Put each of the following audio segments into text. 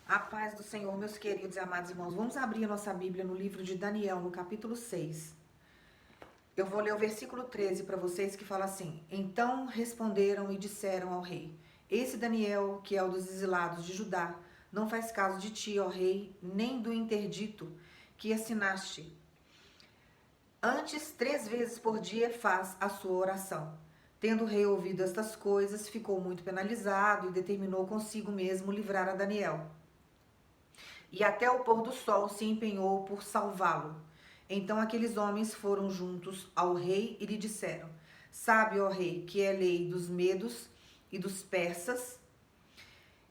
A paz do Senhor, meus queridos e amados irmãos. Vamos abrir a nossa Bíblia no livro de Daniel, no capítulo 6. Eu vou ler o versículo 13 para vocês, que fala assim: Então responderam e disseram ao rei: Esse Daniel, que é o dos exilados de Judá, não faz caso de ti, ó rei, nem do interdito que assinaste. Antes, 3 vezes por dia faz a sua oração. Tendo o rei ouvido estas coisas, ficou muito penalizado e determinou consigo mesmo livrar a Daniel. E até o pôr do sol se empenhou por salvá-lo. Então aqueles homens foram juntos ao rei e lhe disseram: Sabe, ó rei, que é lei dos medos e dos persas,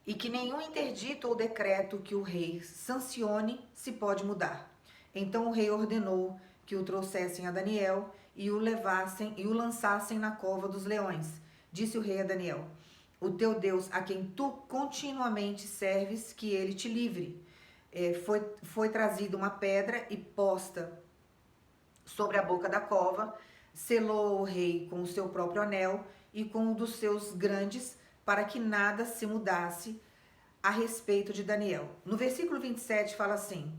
e que nenhum interdito ou decreto que o rei sancione se pode mudar. Então o rei ordenou que o trouxessem a Daniel e o levassem e o lançassem na cova dos leões. Disse o rei a Daniel: O teu Deus, a quem tu continuamente serves, que ele te livre. Foi trazida uma pedra e posta sobre a boca da cova, selou o rei com o seu próprio anel e com o dos seus grandes, para que nada se mudasse a respeito de Daniel. No versículo 27 fala assim: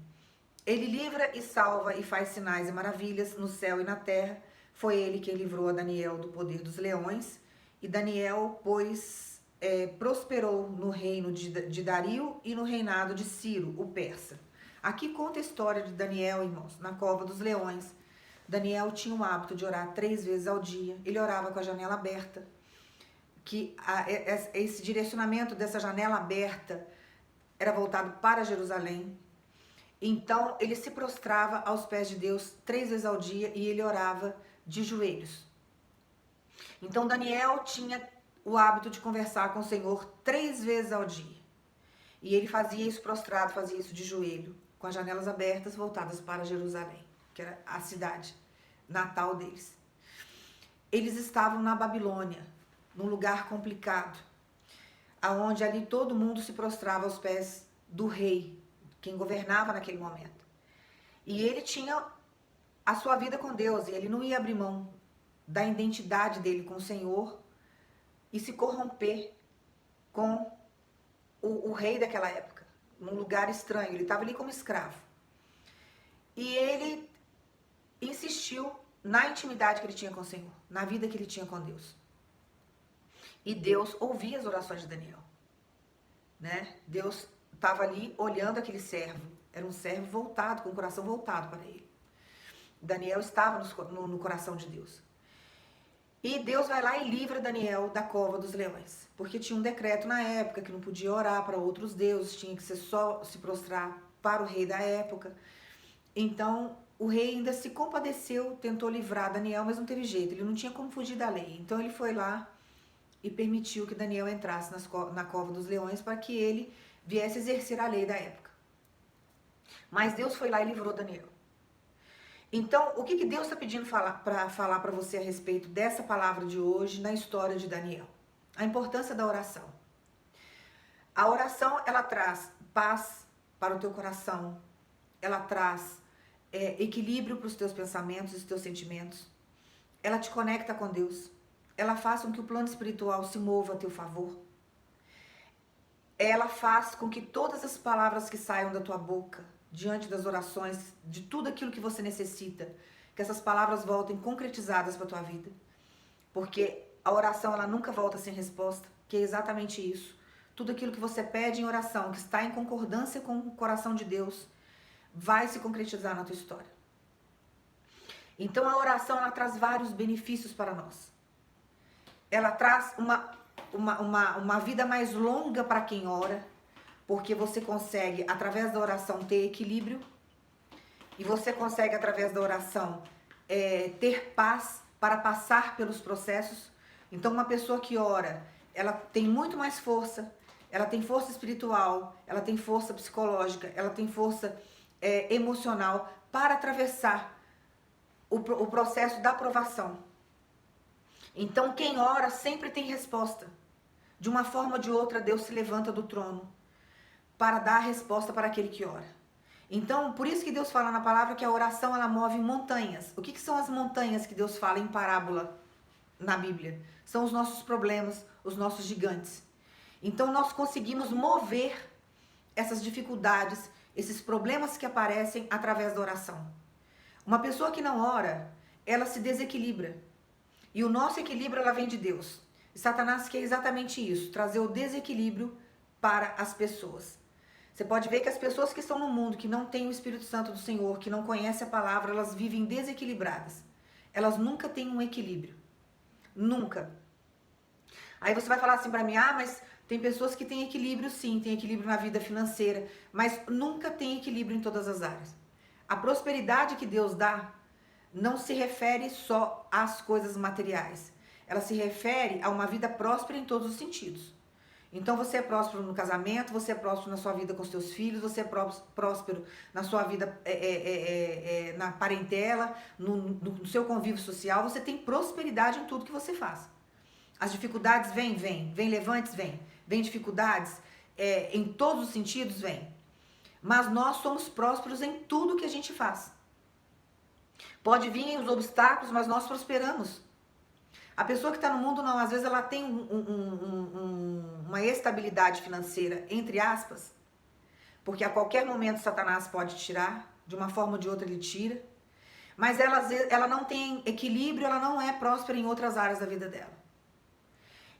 Ele livra e salva e faz sinais e maravilhas no céu e na terra. Foi ele quem livrou a Daniel do poder dos leões. E Daniel, pois, prosperou no reino de Dario e no reinado de Ciro, o persa. Aqui conta a história de Daniel, irmãos, na cova dos leões. Daniel tinha o hábito de orar 3 vezes ao dia. Ele orava com a janela aberta. Esse direcionamento dessa janela aberta era voltado para Jerusalém. Então ele se prostrava aos pés de Deus 3 vezes ao dia e ele orava de joelhos. Então Daniel tinha o hábito de conversar com o Senhor 3 vezes ao dia. E ele fazia isso prostrado, fazia isso de joelho, com as janelas abertas voltadas para Jerusalém, que era a cidade natal deles. Eles estavam na Babilônia, num lugar complicado, aonde ali todo mundo se prostrava aos pés do rei, quem governava naquele momento. E ele tinha a sua vida com Deus, e ele não ia abrir mão da identidade dele com o Senhor e se corromper com o rei daquela época, num lugar estranho. Ele estava ali como escravo. E ele insistiu na intimidade que ele tinha com o Senhor, na vida que ele tinha com Deus. E Deus ouvia as orações de Daniel, né? Deus estava ali olhando aquele servo. Era um servo voltado, com o coração voltado para ele. Daniel estava no coração de Deus. E Deus vai lá e livra Daniel da cova dos leões. Porque tinha um decreto na época que não podia orar para outros deuses, tinha que ser só se prostrar para o rei da época. Então o rei ainda se compadeceu, tentou livrar Daniel, mas não teve jeito, ele não tinha como fugir da lei. Então ele foi lá e permitiu que Daniel entrasse na cova dos leões para que ele viesse exercer a lei da época. Mas Deus foi lá e livrou Daniel. Então, o que Deus está pedindo para falar para você a respeito dessa palavra de hoje na história de Daniel? A importância da oração. A oração, ela traz paz para o teu coração, ela traz equilíbrio para os teus pensamentos e os teus sentimentos, ela te conecta com Deus, ela faz com que o plano espiritual se mova a teu favor, ela faz com que todas as palavras que saiam da tua boca, diante das orações, de tudo aquilo que você necessita, que essas palavras voltem concretizadas para a tua vida. Porque a oração, ela nunca volta sem resposta, que é exatamente isso. Tudo aquilo que você pede em oração, que está em concordância com o coração de Deus, vai se concretizar na tua história. Então a oração, ela traz vários benefícios para nós. Ela traz uma vida mais longa para quem ora, porque você consegue, através da oração, ter equilíbrio, e você consegue, através da oração, ter paz para passar pelos processos. Então, uma pessoa que ora, ela tem muito mais força, ela tem força espiritual, ela tem força psicológica, ela tem força emocional para atravessar o processo da provação. Então, quem ora sempre tem resposta. De uma forma ou de outra, Deus se levanta do trono para dar a resposta para aquele que ora. Então, por isso que Deus fala na palavra que a oração, ela move montanhas. O que são as montanhas que Deus fala em parábola na Bíblia? São os nossos problemas, os nossos gigantes. Então, nós conseguimos mover essas dificuldades, esses problemas que aparecem através da oração. Uma pessoa que não ora, ela se desequilibra. E o nosso equilíbrio, ela vem de Deus. E Satanás quer exatamente isso, trazer o desequilíbrio para as pessoas. Você pode ver que as pessoas que estão no mundo, que não têm o Espírito Santo do Senhor, que não conhecem a palavra, elas vivem desequilibradas. Elas nunca têm um equilíbrio. Nunca. Aí você vai falar assim pra mim, mas tem pessoas que têm equilíbrio sim, tem equilíbrio na vida financeira, mas nunca tem equilíbrio em todas as áreas. A prosperidade que Deus dá não se refere só às coisas materiais. Ela se refere a uma vida próspera em todos os sentidos. Então você é próspero no casamento, você é próspero na sua vida com os seus filhos, você é próspero na sua vida na parentela, no seu convívio social, você tem prosperidade em tudo que você faz. As dificuldades vêm levantes, vem dificuldades em todos os sentidos, vem. Mas nós somos prósperos em tudo que a gente faz. Pode vir os obstáculos, mas nós prosperamos. A pessoa que está no mundo, não, às vezes ela tem uma estabilidade financeira, entre aspas, porque a qualquer momento Satanás pode tirar, de uma forma ou de outra ele tira, mas ela não tem equilíbrio, ela não é próspera em outras áreas da vida dela.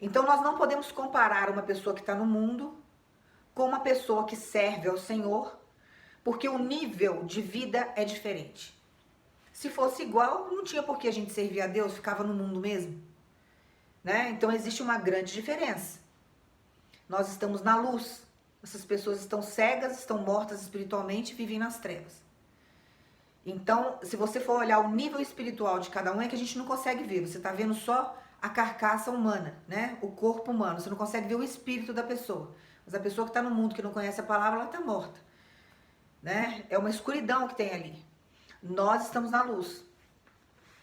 Então nós não podemos comparar uma pessoa que está no mundo com uma pessoa que serve ao Senhor, porque o nível de vida é diferente. Se fosse igual, não tinha por que a gente servir a Deus, ficava no mundo mesmo. Né? Então existe uma grande diferença. Nós estamos na luz. Essas pessoas estão cegas, estão mortas espiritualmente e vivem nas trevas. Então, se você for olhar o nível espiritual de cada um, é que a gente não consegue ver. Você está vendo só a carcaça humana, né? O corpo humano. Você não consegue ver o espírito da pessoa. Mas a pessoa que está no mundo, que não conhece a palavra, ela está morta. Né? É uma escuridão que tem ali. Nós estamos na luz.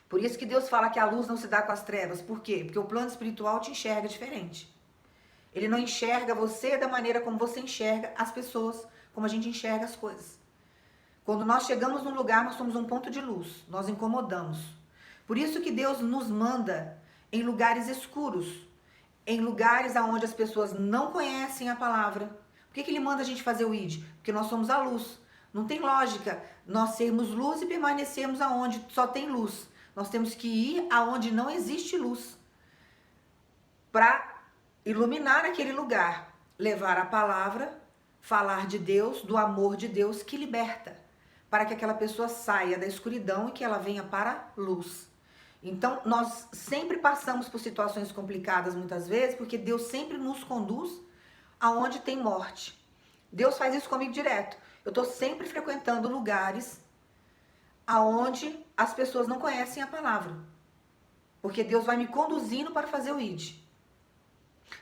Por isso que Deus fala que a luz não se dá com as trevas. Por quê? Porque o plano espiritual te enxerga diferente. Ele não enxerga você da maneira como você enxerga as pessoas, como a gente enxerga as coisas. Quando nós chegamos num lugar, nós somos um ponto de luz. Nós incomodamos. Por isso que Deus nos manda em lugares escuros, em lugares onde as pessoas não conhecem a palavra. Por que Ele manda a gente fazer o ID? Porque nós somos a luz. Não tem lógica nós sermos luz e permanecermos aonde só tem luz. Nós temos que ir aonde não existe luz para iluminar aquele lugar, levar a palavra, falar de Deus, do amor de Deus que liberta, para que aquela pessoa saia da escuridão e que ela venha para a luz. Então, nós sempre passamos por situações complicadas muitas vezes, porque Deus sempre nos conduz aonde tem morte. Deus faz isso comigo direto. Eu estou sempre frequentando lugares aonde as pessoas não conhecem a palavra. Porque Deus vai me conduzindo para fazer o ID.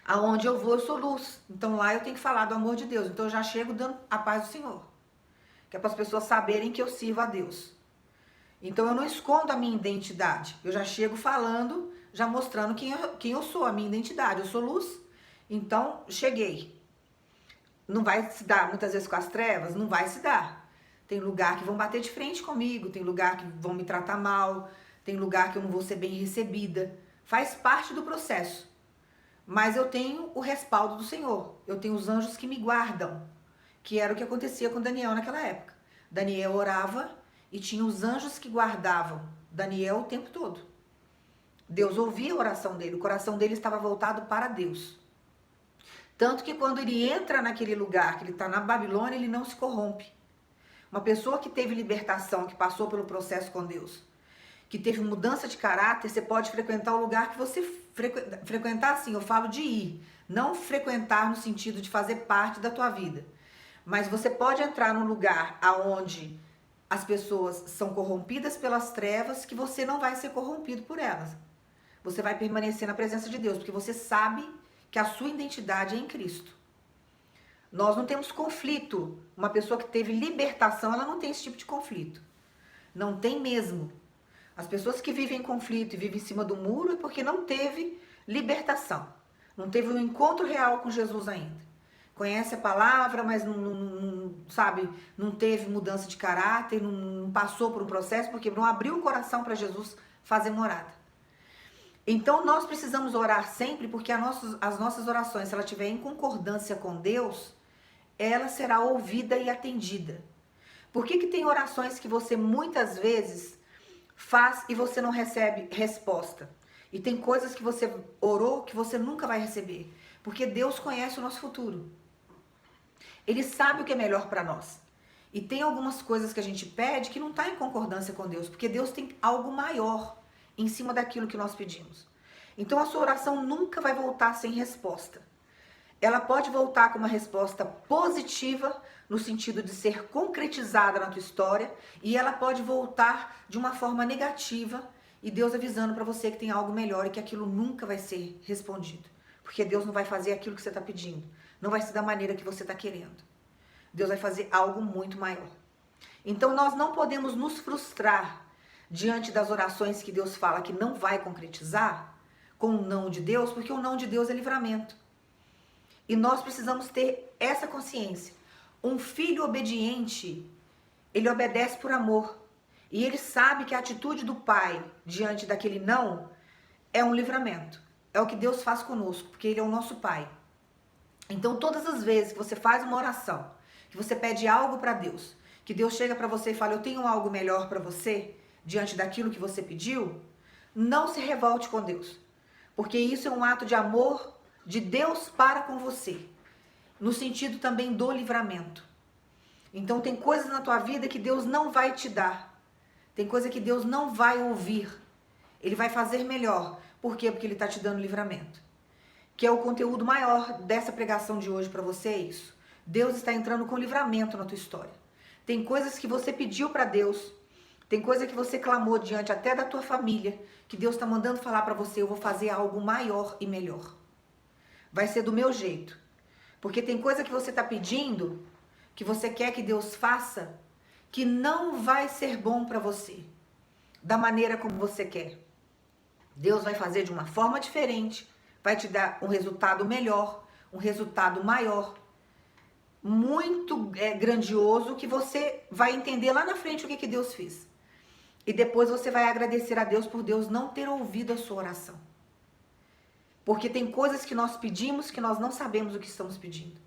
Aonde eu vou, eu sou luz. Então lá eu tenho que falar do amor de Deus. Então eu já chego dando a paz do Senhor. Que é para as pessoas saberem que eu sirvo a Deus. Então eu não escondo a minha identidade. Eu já chego falando, já mostrando quem eu sou, a minha identidade. Eu sou luz. Então, cheguei. Não vai se dar muitas vezes com as trevas? Não vai se dar. Tem lugar que vão bater de frente comigo, tem lugar que vão me tratar mal, tem lugar que eu não vou ser bem recebida. Faz parte do processo. Mas eu tenho o respaldo do Senhor. Eu tenho os anjos que me guardam, que era o que acontecia com Daniel naquela época. Daniel orava e tinha os anjos que guardavam Daniel o tempo todo. Deus ouvia a oração dele, o coração dele estava voltado para Deus. Tanto que quando ele entra naquele lugar, que ele está na Babilônia, ele não se corrompe. Uma pessoa que teve libertação, que passou pelo processo com Deus, que teve mudança de caráter, você pode frequentar o lugar que você frequentar, assim, eu falo de ir, não frequentar no sentido de fazer parte da tua vida. Mas você pode entrar num lugar aonde as pessoas são corrompidas pelas trevas, que você não vai ser corrompido por elas. Você vai permanecer na presença de Deus, porque você sabe que a sua identidade é em Cristo. Nós não temos conflito. Uma pessoa que teve libertação, ela não tem esse tipo de conflito. Não tem mesmo. As pessoas que vivem em conflito e vivem em cima do muro é porque não teve libertação. Não teve um encontro real com Jesus ainda. Conhece a palavra, mas não teve mudança de caráter, não passou por um processo, porque não abriu o coração para Jesus fazer morada. Então nós precisamos orar sempre, porque as nossas orações, se ela estiver em concordância com Deus, ela será ouvida e atendida. Por que tem orações que você muitas vezes faz e você não recebe resposta? E tem coisas que você orou que você nunca vai receber. Porque Deus conhece o nosso futuro. Ele sabe o que é melhor para nós. E tem algumas coisas que a gente pede que não está em concordância com Deus. Porque Deus tem algo maior em cima daquilo que nós pedimos. Então a sua oração nunca vai voltar sem resposta. Ela pode voltar com uma resposta positiva, no sentido de ser concretizada na tua história, e ela pode voltar de uma forma negativa, e Deus avisando para você que tem algo melhor e que aquilo nunca vai ser respondido. Porque Deus não vai fazer aquilo que você está pedindo, não vai ser da maneira que você está querendo. Deus vai fazer algo muito maior. Então nós não podemos nos frustrar diante das orações que Deus fala que não vai concretizar, com o não de Deus, porque o não de Deus é livramento. E nós precisamos ter essa consciência. Um filho obediente, ele obedece por amor. E ele sabe que a atitude do pai diante daquele não é um livramento. É o que Deus faz conosco, porque ele é o nosso pai. Então todas as vezes que você faz uma oração, que você pede algo para Deus, que Deus chega para você e fala, eu tenho algo melhor para você, diante daquilo que você pediu, não se revolte com Deus. Porque isso é um ato de amor de Deus para com você, no sentido também do livramento. Então tem coisas na tua vida que Deus não vai te dar, tem coisa que Deus não vai ouvir, Ele vai fazer melhor. Por quê? Porque Ele está te dando livramento. Que é o conteúdo maior dessa pregação de hoje para você, é isso. Deus está entrando com livramento na tua história. Tem coisas que você pediu para Deus, tem coisa que você clamou diante até da tua família, que Deus está mandando falar para você, eu vou fazer algo maior e melhor. Vai ser do meu jeito. Porque tem coisa que você está pedindo, que você quer que Deus faça, que não vai ser bom para você, da maneira como você quer. Deus vai fazer de uma forma diferente, vai te dar um resultado melhor, um resultado maior, muito grandioso, que você vai entender lá na frente o que Deus fez. E depois você vai agradecer a Deus por Deus não ter ouvido a sua oração. Porque tem coisas que nós pedimos que nós não sabemos o que estamos pedindo.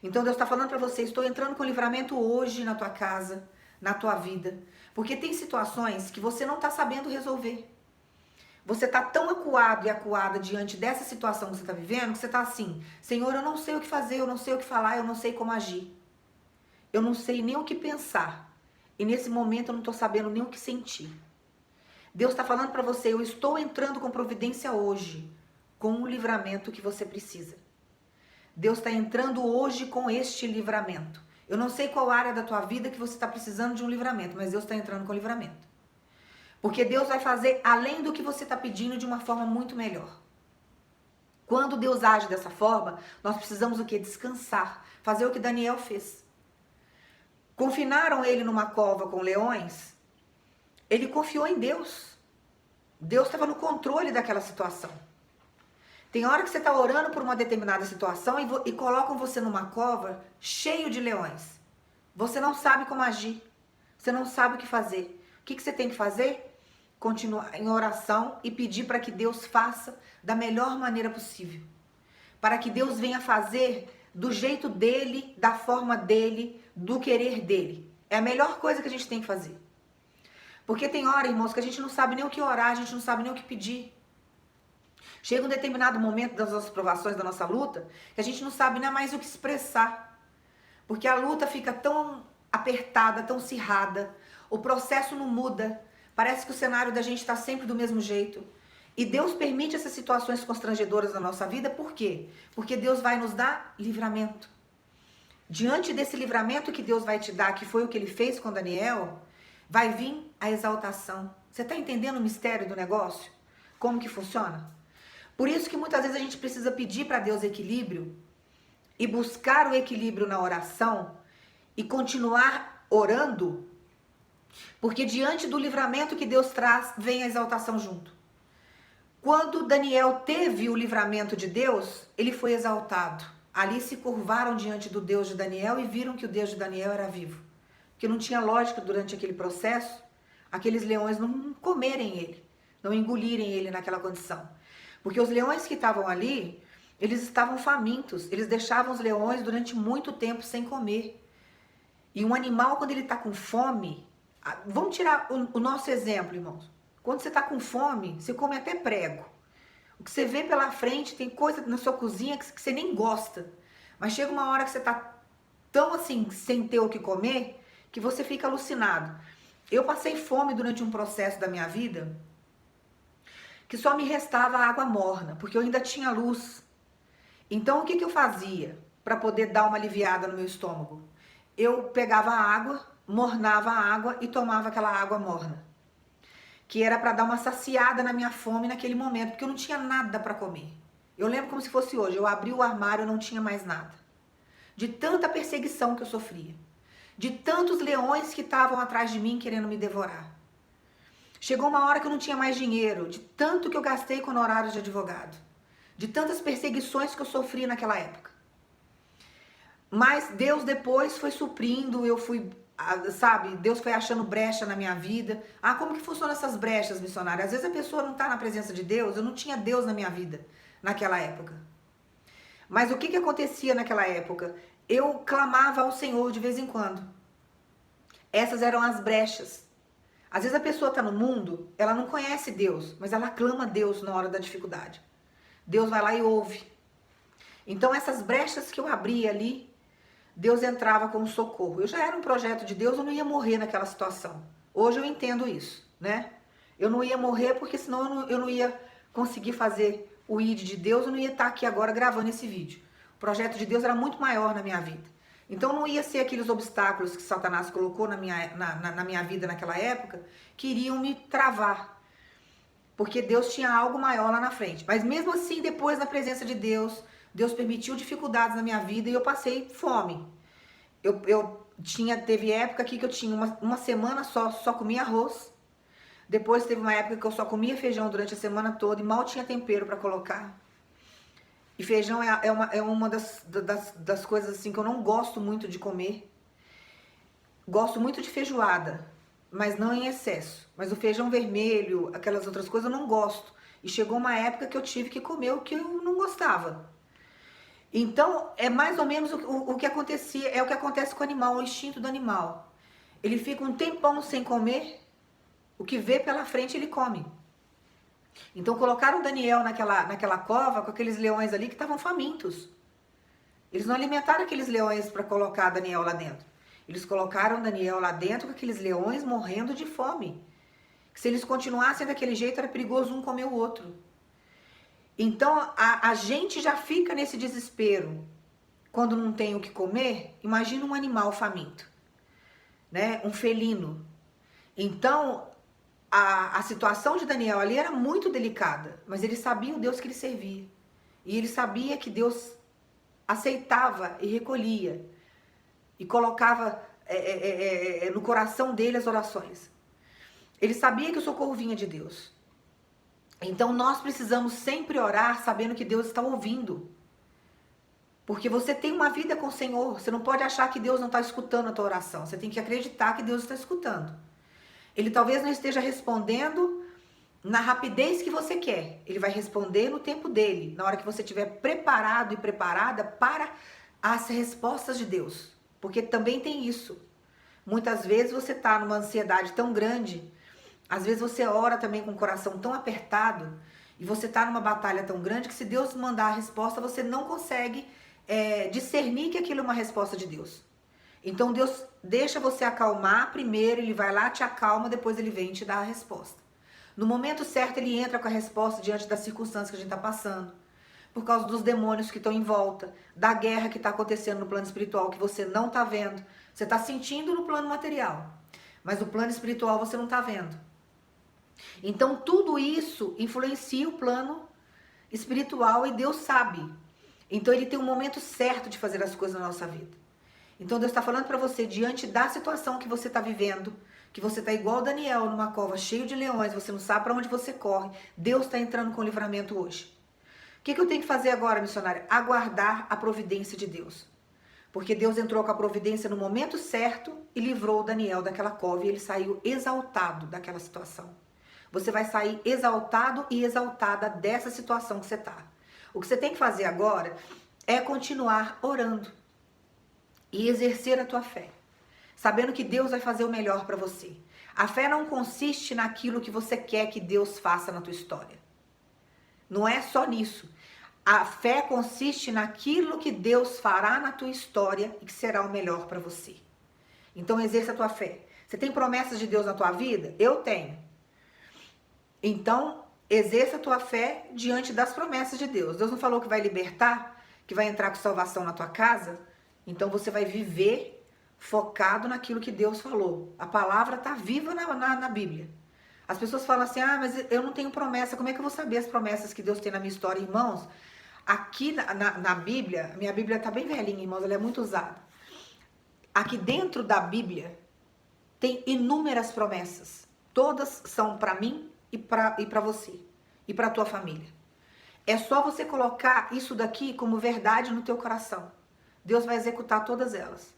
Então Deus está falando para você, estou entrando com livramento hoje na tua casa, na tua vida. Porque tem situações que você não está sabendo resolver. Você está tão acuado e acuada diante dessa situação que você está vivendo, que você está assim, Senhor, eu não sei o que fazer, eu não sei o que falar, eu não sei como agir. Eu não sei nem o que pensar. E nesse momento eu não estou sabendo nem o que sentir. Deus está falando para você, eu estou entrando com providência hoje, com o livramento que você precisa. Deus está entrando hoje com este livramento. Eu não sei qual área da tua vida que você está precisando de um livramento, mas Deus está entrando com livramento. Porque Deus vai fazer além do que você está pedindo de uma forma muito melhor. Quando Deus age dessa forma, nós precisamos o quê? Descansar. Fazer o que Daniel fez. Confinaram ele numa cova com leões. Ele confiou em Deus. Deus estava no controle daquela situação. Tem hora que você está orando por uma determinada situação e colocam você numa cova cheio de leões. Você não sabe como agir. Você não sabe o que fazer. O que você tem que fazer? Continuar em oração e pedir para que Deus faça da melhor maneira possível. Para que Deus venha fazer do jeito dele, da forma dele, do querer dele. É a melhor coisa que a gente tem que fazer. Porque tem hora, irmãos, que a gente não sabe nem o que orar, a gente não sabe nem o que pedir. Chega um determinado momento das nossas provações, da nossa luta, que a gente não sabe nem mais o que expressar. Porque a luta fica tão apertada, tão acirrada, o processo não muda, parece que o cenário da gente está sempre do mesmo jeito. E Deus permite essas situações constrangedoras na nossa vida, por quê? Porque Deus vai nos dar livramento. Diante desse livramento que Deus vai te dar, que foi o que Ele fez com Daniel, vai vir a exaltação. Você está entendendo o mistério do negócio? Como que funciona? Por isso que muitas vezes a gente precisa pedir para Deus equilíbrio e buscar o equilíbrio na oração e continuar orando, porque diante do livramento que Deus traz, vem a exaltação junto. Quando Daniel teve o livramento de Deus, ele foi exaltado. Ali se curvaram diante do Deus de Daniel e viram que o Deus de Daniel era vivo. Porque não tinha lógica durante aquele processo, aqueles leões não comerem ele, não engolirem ele naquela condição. Porque os leões que estavam ali, Eles estavam famintos, eles deixavam os leões durante muito tempo sem comer. E um animal, quando ele está com fome, vamos tirar o nosso exemplo, irmãos. Quando você está com fome, você come até prego. O que você vê pela frente, tem coisa na sua cozinha que você nem gosta. Mas chega uma hora que você está tão assim, sem ter o que comer, que você fica alucinado. Eu passei fome durante um processo da minha vida que só me restava água morna, porque eu ainda tinha luz. Então, o que eu fazia para poder dar uma aliviada no meu estômago? Eu pegava a água, mornava a água e tomava aquela água morna, que era para dar uma saciada na minha fome naquele momento, porque eu não tinha nada para comer. Eu lembro como se fosse hoje, eu abri o armário e não tinha mais nada. De tanta perseguição que eu sofria, de tantos leões que estavam atrás de mim querendo me devorar. Chegou uma hora que eu não tinha mais dinheiro, de tanto que eu gastei com honorários de advogado, de tantas perseguições que eu sofri naquela época. Mas Deus depois foi suprindo, eu fui, sabe, Deus foi achando brecha na minha vida. Como que funcionam essas brechas, missionária? Às vezes a pessoa não está na presença de Deus, eu não tinha Deus na minha vida naquela época. Mas o que acontecia naquela época? Eu clamava ao Senhor de vez em quando. Essas eram as brechas. Às vezes a pessoa está no mundo, ela não conhece Deus, mas ela clama a Deus na hora da dificuldade. Deus vai lá e ouve. Então essas brechas que eu abria ali, Deus entrava com socorro. Eu já era um projeto de Deus, eu não ia morrer naquela situação. Hoje eu entendo isso, né? Eu não ia morrer porque senão eu não ia conseguir fazer o ID de Deus, eu não ia estar aqui agora gravando esse vídeo. O projeto de Deus era muito maior na minha vida. Então não ia ser aqueles obstáculos que Satanás colocou na minha vida naquela época que iriam me travar. Porque Deus tinha algo maior lá na frente. Mas mesmo assim, depois na presença de Deus, Deus permitiu dificuldades na minha vida e eu passei fome. Teve época aqui que eu tinha uma semana só comia arroz. Depois teve uma época que eu só comia feijão durante a semana toda e mal tinha tempero para colocar. E feijão é uma das coisas assim que eu não gosto muito de comer. Gosto muito de feijoada, mas não em excesso. Mas o feijão vermelho, aquelas outras coisas eu não gosto. E chegou uma época que eu tive que comer o que eu não gostava. Então, é mais ou menos o que acontecia, é o que acontece com o animal, o instinto do animal. Ele fica um tempão sem comer, o que vê pela frente ele come. Então colocaram Daniel naquela cova com aqueles leões ali que estavam famintos. Eles não alimentaram aqueles leões para colocar Daniel lá dentro. Eles colocaram Daniel lá dentro com aqueles leões morrendo de fome. Se eles continuassem daquele jeito, era perigoso um comer o outro. Então a gente já fica nesse desespero quando não tem o que comer. Imagina um animal faminto, né? Um felino. Então a situação de Daniel ali era muito delicada, mas ele sabia o Deus que ele servia. E ele sabia que Deus aceitava e recolhia e colocava no coração dele as orações. Ele sabia que o socorro vinha de Deus. Então nós precisamos sempre orar sabendo que Deus está ouvindo. Porque você tem uma vida com o Senhor, você não pode achar que Deus não está escutando a tua oração. Você tem que acreditar que Deus está escutando. Ele talvez não esteja respondendo na rapidez que você quer. Ele vai responder no tempo dele, na hora que você estiver preparado e preparada para as respostas de Deus. Porque também tem isso. Muitas vezes você está numa ansiedade tão grande, às vezes você ora também com o coração tão apertado, e você está numa batalha tão grande que se Deus mandar a resposta, você não consegue discernir que aquilo é uma resposta de Deus. Então Deus deixa você acalmar primeiro, ele vai lá, te acalma, depois ele vem te dar a resposta. No momento certo ele entra com a resposta diante das circunstâncias que a gente está passando. Por causa dos demônios que estão em volta, da guerra que está acontecendo no plano espiritual que você não está vendo. Você está sentindo no plano material, mas no plano espiritual você não está vendo. Então tudo isso influencia o plano espiritual e Deus sabe. Então ele tem um momento certo de fazer as coisas na nossa vida. Então Deus está falando para você, diante da situação que você está vivendo, que você está igual Daniel numa cova cheio de leões, você não sabe para onde você corre, Deus está entrando com livramento hoje. O que eu tenho que fazer agora, missionária? Aguardar a providência de Deus. Porque Deus entrou com a providência no momento certo e livrou Daniel daquela cova e ele saiu exaltado daquela situação. Você vai sair exaltado e exaltada dessa situação que você está. O que você tem que fazer agora é continuar orando e exercer a tua fé, sabendo que Deus vai fazer o melhor para você. A fé não consiste naquilo que você quer que Deus faça na tua história. Não é só nisso. A fé consiste naquilo que Deus fará na tua história e que será o melhor para você. Então exerça a tua fé. Você tem promessas de Deus na tua vida? Eu tenho. Então exerça a tua fé diante das promessas de Deus. Deus não falou que vai libertar, que vai entrar com salvação na tua casa? Então você vai viver focado naquilo que Deus falou. A palavra está viva na Bíblia. As pessoas falam assim, mas eu não tenho promessa. Como é que eu vou saber as promessas que Deus tem na minha história? Irmãos, aqui na Bíblia, minha Bíblia está bem velhinha, irmãos, ela é muito usada. Aqui dentro da Bíblia tem inúmeras promessas. Todas são para mim e para você. E para a tua família. É só você colocar isso daqui como verdade no teu coração. Deus vai executar todas elas.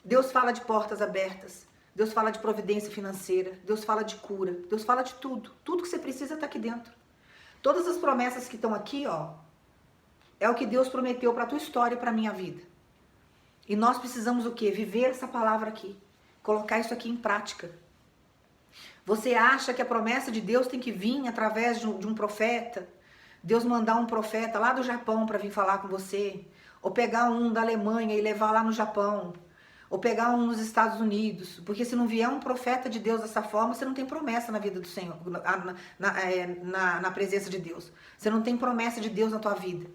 Deus fala de portas abertas. Deus fala de providência financeira. Deus fala de cura. Deus fala de tudo. Tudo que você precisa está aqui dentro. Todas as promessas que estão aqui, ó, é o que Deus prometeu para a tua história e para a minha vida. E nós precisamos o quê? Viver essa palavra aqui. Colocar isso aqui em prática. Você acha que a promessa de Deus tem que vir através de um profeta? Deus mandar um profeta lá do Japão para vir falar com você? Ou pegar um da Alemanha e levar lá no Japão? Ou pegar um nos Estados Unidos? Porque se não vier um profeta de Deus dessa forma, você não tem promessa na vida do Senhor, na presença de Deus. Você não tem promessa de Deus na tua vida.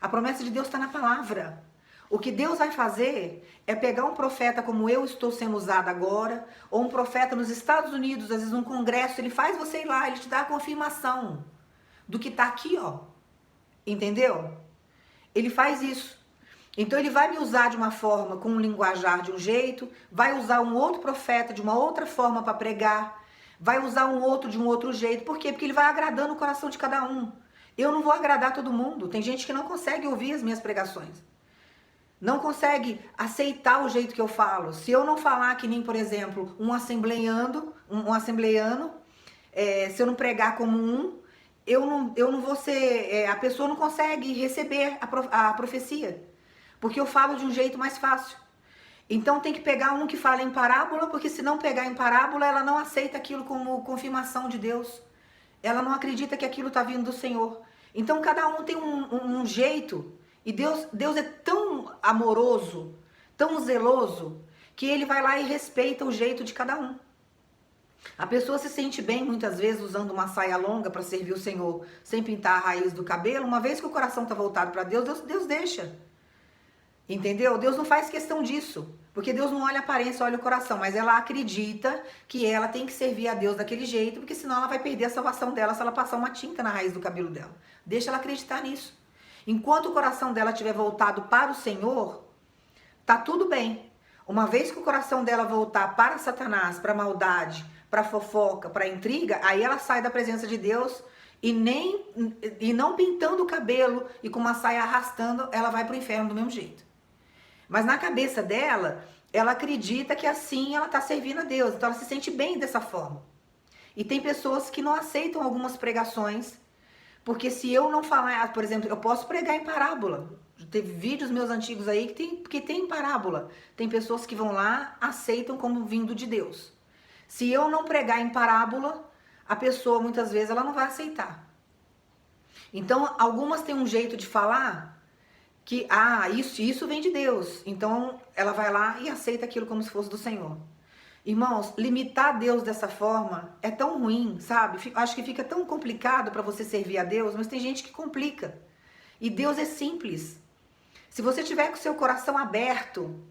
A promessa de Deus está na palavra. O que Deus vai fazer é pegar um profeta como eu estou sendo usado agora, ou um profeta nos Estados Unidos, às vezes num congresso, ele faz você ir lá, ele te dá a confirmação do que está aqui, ó. Entendeu? Ele faz isso. Então ele vai me usar de uma forma, com um linguajar de um jeito, vai usar um outro profeta de uma outra forma para pregar, vai usar um outro de um outro jeito. Por quê? Porque ele vai agradando o coração de cada um. Eu não vou agradar todo mundo. Tem gente que não consegue ouvir as minhas pregações. Não consegue aceitar o jeito que eu falo. Se eu não falar que nem, por exemplo, um assembleiano, se eu não pregar como eu não vou ser... a pessoa não consegue receber a profecia. Porque eu falo de um jeito mais fácil. Então tem que pegar um que fala em parábola, porque se não pegar em parábola, ela não aceita aquilo como confirmação de Deus. Ela não acredita que aquilo está vindo do Senhor. Então cada um tem um jeito. E Deus é tão amoroso, tão zeloso, que Ele vai lá e respeita o jeito de cada um. A pessoa se sente bem muitas vezes usando uma saia longa para servir o Senhor, sem pintar a raiz do cabelo. Uma vez que o coração está voltado para Deus, Deus deixa. Entendeu? Deus não faz questão disso, porque Deus não olha a aparência, olha o coração, mas ela acredita que ela tem que servir a Deus daquele jeito, porque senão ela vai perder a salvação dela se ela passar uma tinta na raiz do cabelo dela. Deixa ela acreditar nisso. Enquanto o coração dela estiver voltado para o Senhor, tá tudo bem. Uma vez que o coração dela voltar para Satanás, para a maldade, para a fofoca, para a intriga, aí ela sai da presença de Deus e não pintando o cabelo e com uma saia arrastando, ela vai para o inferno do mesmo jeito. Mas na cabeça dela, ela acredita que assim ela está servindo a Deus. Então ela se sente bem dessa forma. E tem pessoas que não aceitam algumas pregações, porque se eu não falar, por exemplo, eu posso pregar em parábola. Teve vídeos meus antigos aí que tem parábola. Tem pessoas que vão lá, aceitam como vindo de Deus. Se eu não pregar em parábola, a pessoa muitas vezes ela não vai aceitar. Então algumas têm um jeito de falar que, isso vem de Deus. Então, ela vai lá e aceita aquilo como se fosse do Senhor. Irmãos, limitar Deus dessa forma é tão ruim, sabe? Acho que fica tão complicado para você servir a Deus, mas tem gente que complica. E Deus é simples. Se você tiver com o seu coração aberto,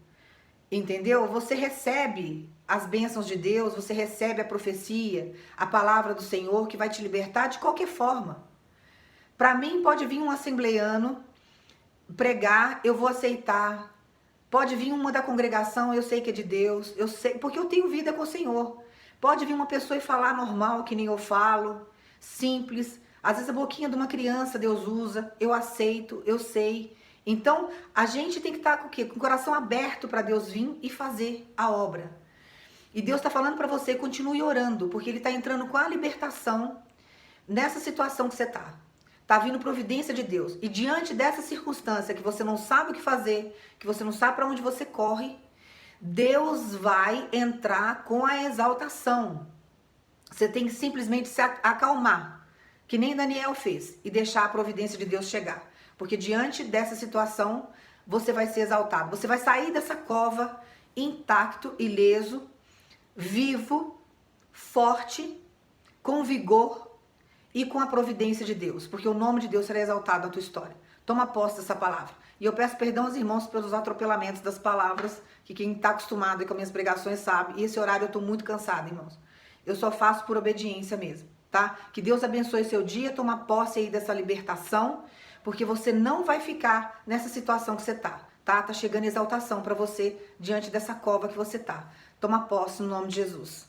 entendeu? Você recebe as bênçãos de Deus, você recebe a profecia, a palavra do Senhor que vai te libertar de qualquer forma. Para mim, pode vir um assembleiano pregar, eu vou aceitar. Pode vir uma da congregação, eu sei que é de Deus, eu sei, porque eu tenho vida com o Senhor. Pode vir uma pessoa e falar normal, que nem eu falo, simples. Às vezes a boquinha de uma criança Deus usa, eu aceito, eu sei. Então, a gente tem que estar com o quê? Com o coração aberto para Deus vir e fazer a obra. E Deus está falando para você, continue orando, porque Ele está entrando com a libertação nessa situação que você está. Tá vindo providência de Deus. E diante dessa circunstância que você não sabe o que fazer, que você não sabe para onde você corre, Deus vai entrar com a exaltação. Você tem que simplesmente se acalmar, que nem Daniel fez, e deixar a providência de Deus chegar. Porque diante dessa situação, você vai ser exaltado. Você vai sair dessa cova intacto, ileso, vivo, forte, com vigor e com a providência de Deus. Porque o nome de Deus será exaltado na tua história. Toma posse dessa palavra. E eu peço perdão aos irmãos pelos atropelamentos das palavras, que quem está acostumado com as minhas pregações sabe. E esse horário eu estou muito cansada, irmãos. Eu só faço por obediência mesmo, tá? Que Deus abençoe seu dia, toma posse aí dessa libertação, porque você não vai ficar nessa situação que você tá, tá? Tá chegando exaltação para você diante dessa cova que você tá. Toma posse no nome de Jesus.